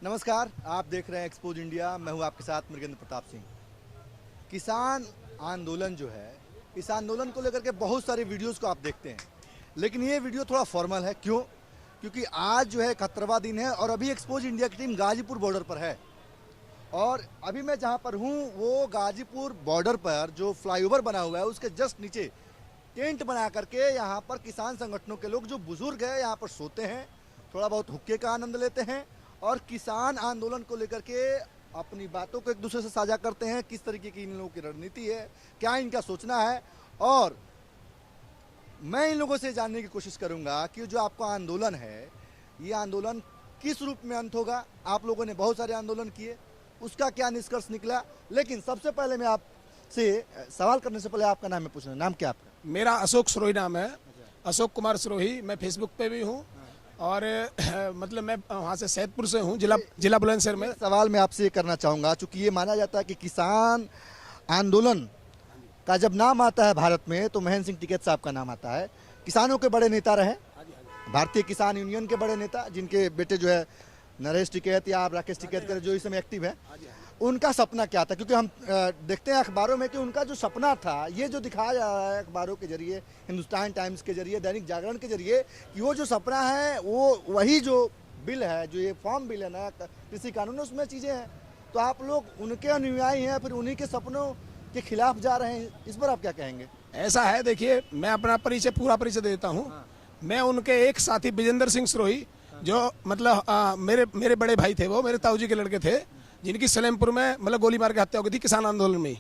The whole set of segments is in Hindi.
नमस्कार, आप देख रहे हैं एक्सपोज इंडिया। मैं हूं आपके साथ मृगेंद्र प्रताप सिंह। किसान आंदोलन जो है, इस आंदोलन को लेकर के बहुत सारे वीडियोस को आप देखते हैं, लेकिन ये वीडियो थोड़ा फॉर्मल है। क्यों? क्योंकि आज जो है 71वां दिन है और अभी एक्सपोज इंडिया की टीम गाजीपुर बॉर्डर पर है। और अभी मैं जहां पर हूं वो गाजीपुर बॉर्डर पर जो फ्लाईओवर बना हुआ है उसके जस्ट नीचे टेंट बना करके यहाँ पर किसान संगठनों के लोग जो बुजुर्ग हैं यहाँ पर सोते हैं, थोड़ा बहुत हुक्के का आनंद लेते हैं और किसान आंदोलन को लेकर के अपनी बातों को एक दूसरे से साझा करते हैं। किस तरीके की इन लोगों की रणनीति है, क्या इनका सोचना है, और मैं इन लोगों से जानने की कोशिश करूंगा कि जो आपका आंदोलन है, ये आंदोलन किस रूप में अंत होगा। आप लोगों ने बहुत सारे आंदोलन किए, उसका क्या निष्कर्ष निकला। लेकिन सबसे पहले मैं आपसे सवाल करने से पहले आपका नाम है पूछना। नाम क्या आपका? मेरा अशोक सिरोही नाम है, अशोक कुमार सिरोही। मैं फेसबुक पे भी हूँ और मतलब मैं वहाँ से सैदपुर से हूँ, जिला बुलंदशहर में। सवाल मैं आपसे ये करना चाहूँगा, चूँकि ये माना जाता है कि किसान आंदोलन का जब नाम आता है भारत में तो महेंद्र सिंह टिकैत साहब का नाम आता है। किसानों के बड़े नेता रहे, भारतीय किसान यूनियन के बड़े नेता, जिनके बेटे जो है नरेश टिकैत या राकेश टिकैत कर जो इस समय एक्टिव है। उनका सपना क्या था? क्योंकि हम देखते हैं अखबारों में कि उनका जो सपना था, ये जो दिखाया जा रहा है अखबारों के जरिए, हिंदुस्तान टाइम्स के जरिए, दैनिक जागरण के जरिए, कि वो जो सपना है वो वही जो बिल है, जो ये फॉर्म बिल है ना कृषि कानून, उसमें चीज़ें हैं। तो आप लोग उनके अनुयायी हैं, फिर उन्हीं के सपनों के खिलाफ जा रहे हैं, इस पर आप क्या कहेंगे? ऐसा है, देखिए मैं अपना पूरा परिचय देता हूँ। मैं उनके एक साथी विजेंद्र सिंह सिरोही, जो मतलब मेरे बड़े भाई थे, वो मेरे ताऊजी के लड़के थे, जिनकी सलेमपुर में मतलब गोली मार के हत्या हो गई थी किसान आंदोलन में।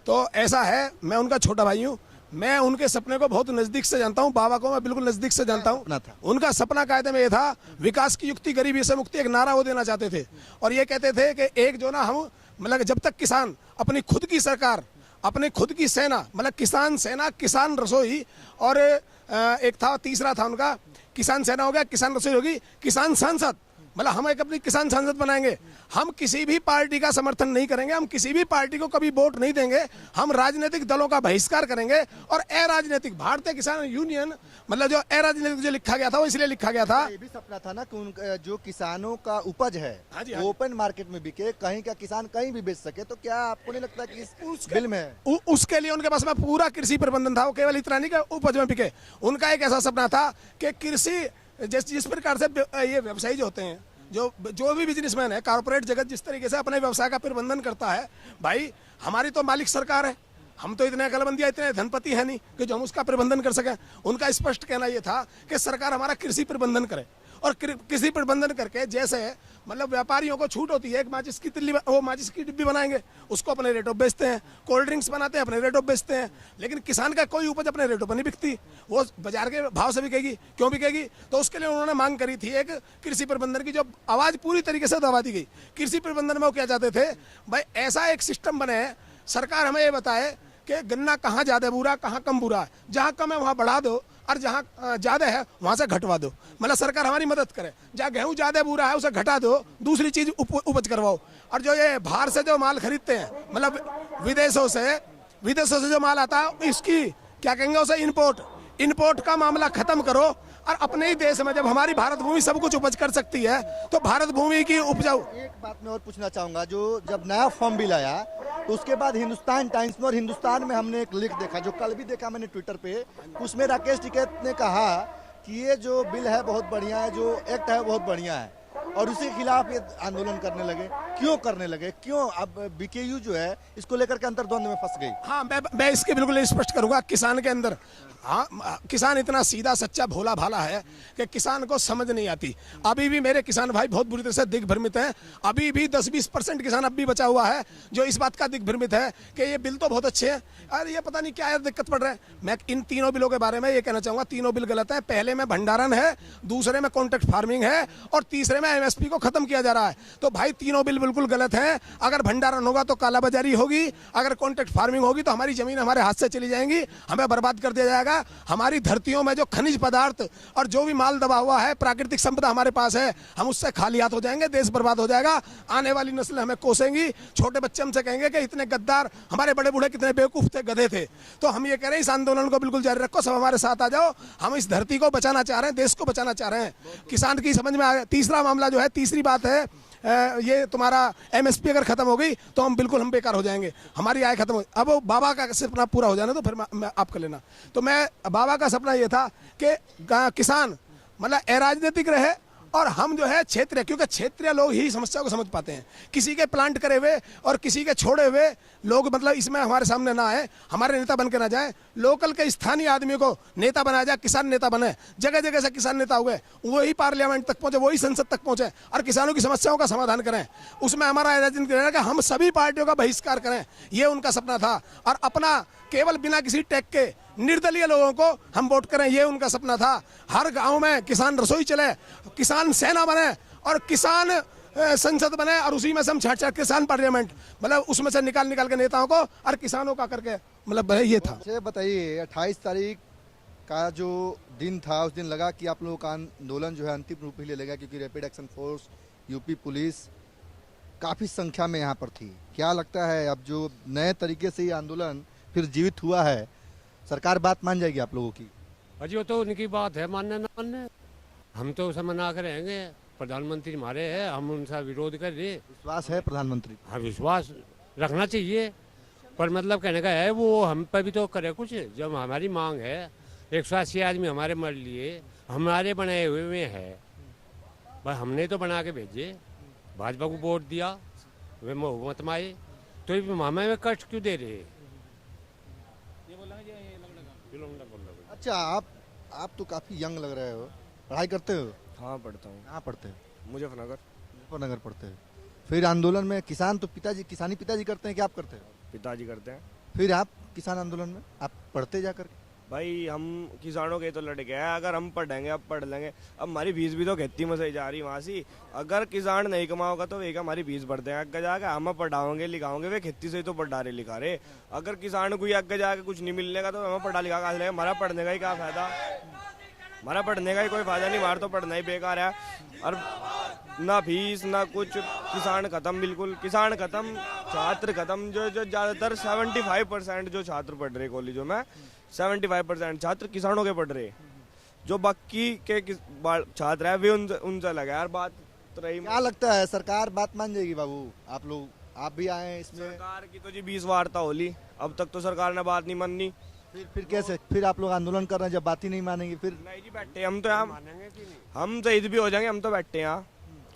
तो ऐसा है, मैं उनका छोटा भाई हूँ। मैं उनके सपने को बहुत नजदीक से जानता हूँ, बाबा को मैं बिल्कुल नजदीक से जानता हूँ। उनका सपना कायदे में ये था, विकास की युक्ति गरीबी से मुक्ति, एक नारा वो देना चाहते थे। और ये कहते थे कि एक जो ना हम मतलब जब तक किसान अपनी खुद की सरकार, अपनी खुद की सेना, मतलब किसान सेना, किसान रसोई, और एक था तीसरा था उनका, किसान सेना हो गया, किसान रसोई होगी, किसान सांसद, मतलब हम एक अपनी किसान सांसद बनाएंगे। हम किसी भी पार्टी का समर्थन नहीं करेंगे, हम किसी भी पार्टी को कभी वोट नहीं देंगे, हम राजनीतिक दलों का बहिष्कार करेंगे। और अराजनीतिक भारतीय किसान यूनियन, मतलब जो अराजनीतिक जो लिखा गया था वो इसलिए लिखा गया था। ये भी सपना था ना कि जो किसानों का उपज है वो ओपन मार्केट में बिके, कहीं का किसान कहीं भी बेच सके। तो क्या आपको नहीं लगता कि इस बिल में उसके लिए उनके पास में पूरा कृषि प्रबंधन था, वो केवल इतना नहीं कि उपज में बिके। उनका एक ऐसा सपना था कि कृषि जिस प्रकार से ये व्यवसायी जो होते हैं, जो भी बिजनेसमैन है, कारपोरेट जगत जिस तरीके से अपने व्यवसाय का प्रबंधन करता है, भाई हमारी तो मालिक सरकार है, हम तो इतने अकलमंदिया, इतने धनपति है नहीं कि जो हम उसका प्रबंधन कर सकें। उनका स्पष्ट कहना यह था कि सरकार हमारा कृषि प्रबंधन करे, और कृषि प्रबंधन करके जैसे मतलब व्यापारियों को छूट होती है, एक माचिस की तिल्ली, वो माचिस की डिब्बी बनाएंगे, उसको अपने रेटों पे बेचते हैं, कोल्ड ड्रिंक्स बनाते हैं, अपने रेटों पे बेचते हैं। लेकिन किसान का कोई उपज अपने रेटों पर नहीं बिकती, वो बाजार के भाव से बिकेगी। क्यों बिकेगी? तो उसके लिए उन्होंने मांग करी थी एक कृषि प्रबंधन की, जो आवाज पूरी तरीके से दबा दी गई। कृषि प्रबंधन में वो क्या चाहते थे, भाई ऐसा एक सिस्टम बने, सरकार हमें ये बताए कि गन्ना कहाँ ज्यादा बुरा, कहाँ कम बुरा है, जहाँ कम है वहाँ बढ़ा दो, और जहाँ ज्यादा है वहां से घटवा दो। मतलब सरकार हमारी मदद करे, जहाँ गेहूं ज्यादा बुरा है उसे घटा दो, दूसरी चीज उपज करवाओ। और जो ये बाहर से जो माल खरीदते हैं, मतलब विदेशों से जो माल आता है, इसकी क्या कहेंगे उसे, इम्पोर्ट का मामला खत्म करो। और अपने ही देश में जब हमारी भारत भूमि सब कुछ उपज कर सकती है, तो भारत भूमि की उपजाऊ। एक बात मैं और पूछना चाहूंगा, जो जब नया फॉर्म बिल आया तो उसके बाद हिंदुस्तान टाइम्स में और हिंदुस्तान में हमने एक लिख देखा, जो कल भी देखा मैंने ट्विटर पे, उसमें राकेश टिकैत ने कहा कि ये जो बिल है बहुत बढ़िया है, जो एक्ट है बहुत बढ़िया है, और उसी के खिलाफ ये आंदोलन करने लगे। क्यों करने लगे? क्यों? अब बीकेयू जो है इसको लेकर के अंतर्द्वंद में फंस गई। हाँ, मैं इसके बिल्कुल स्पष्ट करूंगा। किसान के अंदर, हाँ, किसान इतना सीधा सच्चा भोला भाला है कि किसान को समझ नहीं आती। अभी भी मेरे किसान भाई बहुत बुरी तरह से दिग्भ्रमित हैं। अभी भी 10-20% किसान अब भी बचा हुआ है जो इस बात का दिग्भ्रमित है कि ये बिल तो बहुत अच्छे हैं, अरे ये पता नहीं क्या दिक्कत पड़ रहा है। मैं इन तीनों बिलों के बारे में ये कहना चाहूंगा, तीनों बिल गलत है। पहले में भंडारण है, दूसरे में कॉन्ट्रैक्ट फार्मिंग है, और तीसरे में एमएसपी को खत्म किया जा रहा है। तो भाई तीनों बिल बिल्कुल गलत हैं। अगर भंडारण होगा तो कालाबाजारी होगी, अगर कॉन्ट्रैक्ट फार्मिंग होगी तो हमारी जमीन हमारे हाथ से चली जाएंगी, हमें बर्बाद कर दिया जाएगा। हमारी धरतियों में जो खनिज पदार्थ और जो भी माल दबा हुआ है, प्राकृतिक संपदा हमारे पास है, हम उससे खाली हाथ हो जाएंगे, देश बर्बाद हो जाएगा। आने वाली नस्लें हमें कोसेंगी, छोटे बच्चे हमसे कहेंगे कि इतने गद्दार हमारे बड़े बूढ़े कितने बेवकूफ थे, गधे थे। तो हम ये कह रहे हैं, इस आंदोलन को बिल्कुल जारी रखो, सब हमारे साथ आ जाओ। हम इस धरती को बचाना चाह रहे हैं, देश को बचाना चाह रहे हैं, किसान की समझ में आ गया। तीसरा मामला जो है, तीसरी बात है ये तुम्हारा MSP अगर खत्म हो गई तो हम बिल्कुल हम बेकार हो जाएंगे, हमारी आय खत्म हो। अब वो बाबा का सपना पूरा हो जाना तो फिर मैं आप कर लेना। तो मैं बाबा का सपना ये था कि किसान मतलब अराजनीतिक रहे और हम जो है क्षेत्रीय, क्योंकि क्षेत्रीय लोग ही समस्या को समझ पाते हैं। किसी के प्लांट करे हुए और किसी के छोड़े हुए लोग मतलब इसमें हमारे सामने ना आए, हमारे नेता बन के ना जाए। लोकल के स्थानीय आदमी को नेता बनाया जाए, किसान नेता बने, जगह जगह से किसान नेता हुए, वही पार्लियामेंट तक पहुंचे, वही संसद तक पहुंचे और किसानों की समस्याओं का समाधान करें। उसमें हमारा राजनीतिक रहना कि हम सभी पार्टियों का बहिष्कार करें, ये उनका सपना था। और अपना केवल बिना किसी टैग के निर्दलीय लोगों को हम वोट करें, ये उनका सपना था। हर गांव में किसान रसोई चले, किसान सेना बने और किसान संसद बने और उसी में से हम छाट किसान पार्लियामेंट, मतलब उसमें से निकाल के नेताओं को और किसानों का करके मतलब ये था। मुझे बताइए 28 तारीख का जो दिन था, उस दिन लगा कि आप लोगों का आंदोलन जो है अंतिम रूप ही ले लेगा, क्योंकि rapid action force, UP police काफ़ी संख्या में यहाँ पर थी। क्या लगता है अब जो नए तरीके से ये आंदोलन फिर जीवित हुआ है, सरकार बात मान जाएगी आप लोगों की? अजी वो तो उनकी बात है, मानने ना मानने, हम तो उसे मना कर रहेंगे। प्रधानमंत्री हमारे हैं, हम उनका विरोध कर रहे। विश्वास है प्रधानमंत्री? हाँ, विश्वास रखना चाहिए, पर मतलब कहने का है वो हम पर भी तो करे कुछ। जब हमारी मांग है 180 आदमी हमारे मर लिए, हमारे बनाए हुए में है भाई, हमने तो बना के भेजे, भाजपा को वोट दिया, वे हुकूमत में आए तो हमें वे कष्ट क्यों दे रहे? अच्छा, आप तो काफ़ी यंग लग रहे हो, पढ़ाई करते हो? हाँ पढ़ता हूँ। कहाँ पढ़ते हो? मुजफ्फरनगर। मुजफ्फरनगर पढ़ते हो। फिर आंदोलन में किसान तो पिताजी किसानी पिताजी करते हैं कि आप करते हो? पिताजी करते हैं। फिर आप किसान आंदोलन में आप पढ़ते जा करके? भाई हम किसानों के तो लड़के हैं, अगर हम पढ़ेंगे अब पढ़ लेंगे। अब हमारी फीस भी तो खेती में सही जा रही वहाँ से। अगर किसान नहीं कमाओगा तो एक हमारी फीस बढ़ देंगे, आगे जाके हम पढ़ाओगे लिखाओगे, वे खेती से ही तो पढ़ा रहे लिखा रहे। अगर किसान को आगे जाके कुछ नहीं मिलने का तो हमें पढ़ा लिखा कहाँ से लेगा? हमारा पढ़ने का ही क्या फायदा? हमारा पढ़ने का ही कोई फायदा नहीं, हमारा तो पढ़ना ही बेकार है। और ना फीस ना कुछ, किसान खत्म, बिल्कुल किसान खत्म, छात्र खत्म। जो ज़्यादातर 75% जो छात्र पढ़ रहे कॉलेजों में, 75% छात्र किसानों के पढ़ रहे। जो बाकी के छात्र है वे उनसे लगा यार बात तो रही। क्या लगता है सरकार बात मान जाएगी बाबू? आप भी आए इसमें। सरकार की तो जी 20 वार्ता होली, अब तक तो सरकार ने बात नहीं मानी। फिर कैसे? फिर आप लोग आंदोलन कर रहे हैं, जब बात ही नहीं मानेंगे फिर? नहीं जी, बैठे हम तो यहाँ, हम शहीद भी हो जाएंगे, हम तो बैठे यहाँ,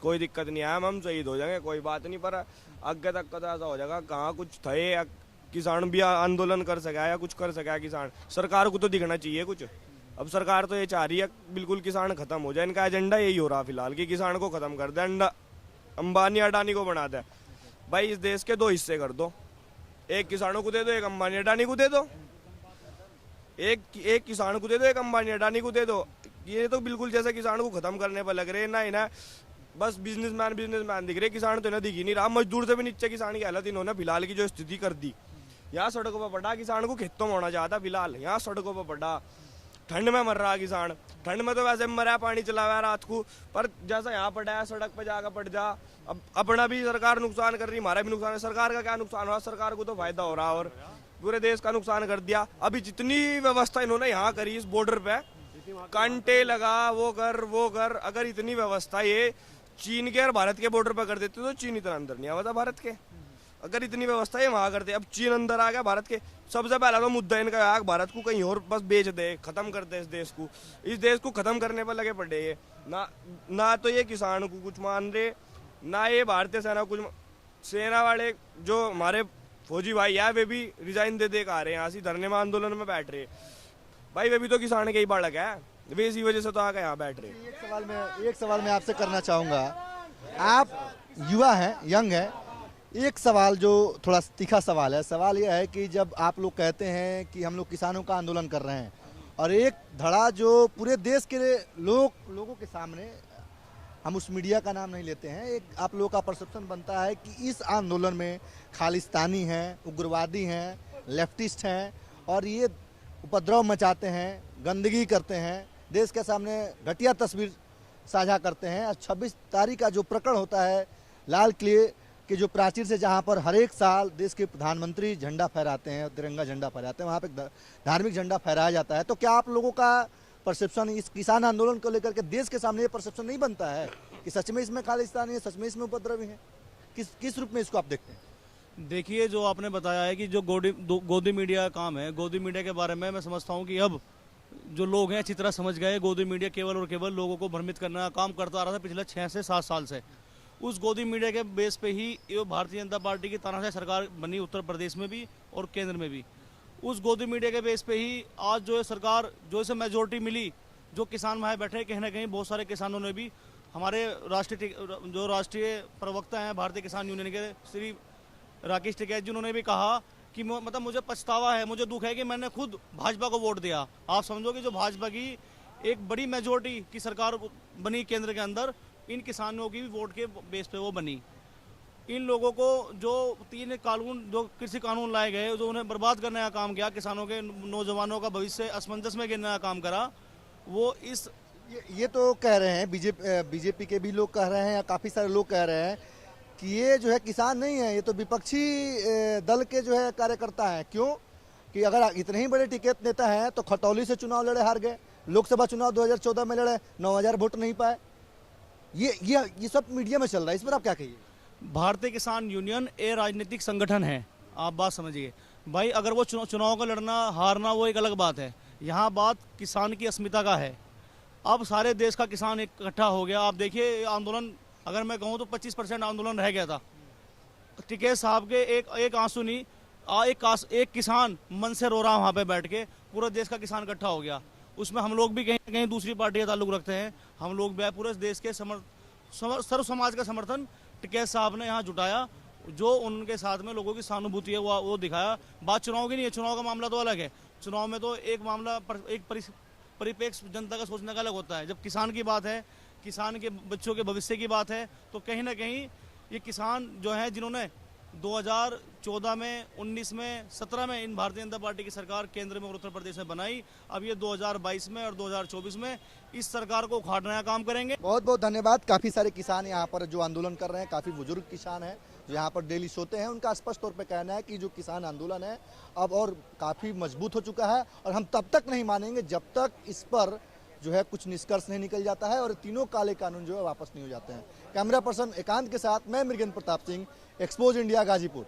कोई दिक्कत नहीं है, हम शहीद हो जाएंगे, कोई बात नहीं। पर आगे तक का तो ऐसा हो जाएगा, कहाँ कुछ थे किसान भी आंदोलन कर सका या कुछ कर सका किसान, सरकार को तो दिखना चाहिए कुछ। अब सरकार तो ये चाह रही है बिल्कुल किसान खत्म हो जाए, इनका एजेंडा यही हो रहा फिलहाल कि किसान को खत्म कर दे, अंबानी अडानी को बना दे। भाई इस देश के 2 हिस्से कर दो, एक किसानों को दे दो, एक अंबानी अडानी को दे दो। एक किसान को दे दो, एक अंबानी अडानी को दे दो। ये तो बिल्कुल जैसे किसान को खत्म करने पर लग रहे ना, इन्हें बस बिजनेसमैन दिख रहे, किसान तो इन्हें दिख ही नहीं रहा। मजदूर से भी नीचे किसान की हालत इन्होंने फिलहाल की जो स्थिति कर दी। यहाँ सड़कों पर पड़ा, किसान को खेतों में होना चाहता, फिलहाल यहाँ सड़कों पर पड़ा, ठंड में मर रहा किसान। ठंड में तो वैसे मरा, पानी चला हुआ रात को, पर जैसा यहाँ पड़ा है सड़क पर जाकर पड़ जा। अब अपना भी सरकार नुकसान कर रही, हमारा भी नुकसान है। सरकार का क्या नुकसान हुआ? सरकार को तो फायदा हो रहा और पूरे देश का नुकसान कर दिया। अभी जितनी व्यवस्था इन्होंने यहाँ करी इस बॉर्डर पे, कांटे लगा, वो कर, अगर इतनी व्यवस्था ये चीन के और भारत के बॉर्डर पर कर देते तो चीन इतना अंदर नहीं आवा था भारत के। अगर इतनी व्यवस्था ये वहाँ करते, अब चीन अंदर आ गया भारत के। सबसे पहला तो मुद्दा इनका है भारत को कहीं और बस बेच दे, खत्म कर दे इस देश को खत्म करने पर लगे पड़े ये। ना तो ये किसान को कुछ मान रहे, ना ये भारतीय सेना कुछ। सेना वाले जो हमारे फौजी भाई है वे भी रिजाइन दे आ रहे हैं, यहाँ से धरने में आंदोलन में बैठ रहे। भाई वे भी तो किसान के ही बालक है, वे इसी वजह से तो आके यहाँ बैठ रहे। एक सवाल मैं आपसे करना चाहूँगा, आप युवा हैं, यंग हैं, एक सवाल जो थोड़ा तीखा सवाल है। सवाल यह है कि जब आप लोग कहते हैं कि हम लोग किसानों का आंदोलन कर रहे हैं और एक धड़ा जो पूरे देश के लोगों के सामने, हम उस मीडिया का नाम नहीं लेते हैं, एक आप लोगों का परसेप्शन बनता है कि इस आंदोलन में खालिस्तानी हैं, उग्रवादी हैं, लेफ्टिस्ट हैं और ये उपद्रव मचाते हैं, गंदगी करते हैं, देश के सामने घटिया तस्वीर साझा करते हैं। और 26 तारीख का जो प्रकरण होता है लाल किले के जो प्राचीर से, जहां पर हर एक साल देश के प्रधानमंत्री झंडा फहराते हैं, तिरंगा झंडा फहराते हैं, वहां पे धार्मिक झंडा फहराया जाता है। तो क्या आप लोगों का परसेप्शन इस किसान आंदोलन को लेकर के देश के सामने ये परसेप्शन नहीं बनता है कि सच में इसमें खालिस्तानी है, सच में इसमें उपद्रवी है? किस रूप में इसको आप देखते हैं? देखिए, जो आपने बताया है कि जो गोदी मीडिया का काम है, गोदी मीडिया के बारे में मैं समझता हूँ कि अब जो लोग हैं अच्छी तरह समझ गए, गोदी मीडिया केवल और केवल लोगों को भ्रमित करने का काम करता आ रहा था पिछले 6 से 7 साल से। उस गोदी मीडिया के बेस पे ही ये भारतीय जनता पार्टी की तानाशाही सरकार बनी उत्तर प्रदेश में भी और केंद्र में भी। उस गोदी मीडिया के बेस पे ही आज जो है सरकार, जो इसे मेजोरिटी मिली, जो किसान भाई बैठे कहीं ना कहीं बहुत सारे किसानों ने भी, हमारे राष्ट्रीय प्रवक्ता हैं भारतीय किसान यूनियन के श्री राकेश टिकैत जी, उन्होंने भी कहा कि मतलब मुझे पछतावा है, मुझे दुख है कि मैंने खुद भाजपा को वोट दिया। आप समझो कि जो भाजपा की एक बड़ी मेजोरिटी की सरकार बनी केंद्र के अंदर, इन किसानों की भी वोट के बेस पे वो बनी। इन लोगों को जो 3 कानून, जो कृषि कानून लाए गए, जो उन्हें बर्बाद करने का काम किया, किसानों के नौजवानों का भविष्य असमंजस में गिरने का काम करा, वो इस ये तो कह रहे हैं बीजेपी के भी लोग कह रहे हैं, या काफ़ी सारे लोग कह रहे हैं कि ये जो है किसान नहीं है, ये तो विपक्षी दल के जो है कार्यकर्ता हैं। क्यों? कि अगर इतने ही बड़े टिकैत नेता हैं तो खटौली से चुनाव लड़े, हार गए। लोकसभा चुनाव 2014 में लड़े, 9000 वोट नहीं पाए। ये सब मीडिया में चल रहा है, इस पर आप क्या कहिए? भारतीय किसान यूनियन एक राजनीतिक संगठन है, आप बात समझिए भाई। अगर वो चुनाव का लड़ना हारना वो एक अलग बात है, यहाँ बात किसान की अस्मिता का है। अब सारे देश का किसान इकट्ठा हो गया। आप देखिए, आंदोलन अगर मैं कहूँ तो 25% आंदोलन रह गया था। टिकैत साहब के एक आंसू नहीं, एक किसान मन से रो रहा वहाँ पे बैठ के, पूरा देश का किसान इकट्ठा हो गया। उसमें हम लोग भी कहीं ना कहीं दूसरी पार्टी का ताल्लुक रखते हैं, हम लोग भी पूरे देश के सर्व समाज का समर्थन टिकैत साहब ने यहाँ जुटाया। जो उनके साथ में लोगों की सहानुभूति है वो दिखाया। बात चुनाव की नहीं है, चुनाव का मामला तो अलग है। चुनाव में तो एक मामला एक परिप्रेक्ष्य जनता का सोचने का अलग होता है। जब किसान की बात है, किसान के बच्चों के भविष्य की बात है, तो कहीं ना कहीं ये किसान जो है, जिन्होंने 2014 में, 19 में, 17 में इन भारतीय जनता पार्टी की सरकार केंद्र में और उत्तर प्रदेश में बनाई, अब ये 2022 में और 2024 में इस सरकार को उखाड़ने का काम करेंगे। बहुत बहुत धन्यवाद। काफ़ी सारे किसान यहाँ पर जो आंदोलन कर रहे हैं, काफ़ी बुजुर्ग किसान हैं जो यहाँ पर डेली सोते हैं, उनका स्पष्ट तौर पे कहना है कि जो किसान आंदोलन है अब और काफ़ी मजबूत हो चुका है, और हम तब तक नहीं मानेंगे जब तक इस पर जो है कुछ निष्कर्ष नहीं निकल जाता है और तीनों काले कानून जो है वापस नहीं हो जाते हैं। कैमरा पर्सन एकांत के साथ मैं मृगेंद्र प्रताप सिंह, एक्सपोज इंडिया, गाजीपुर।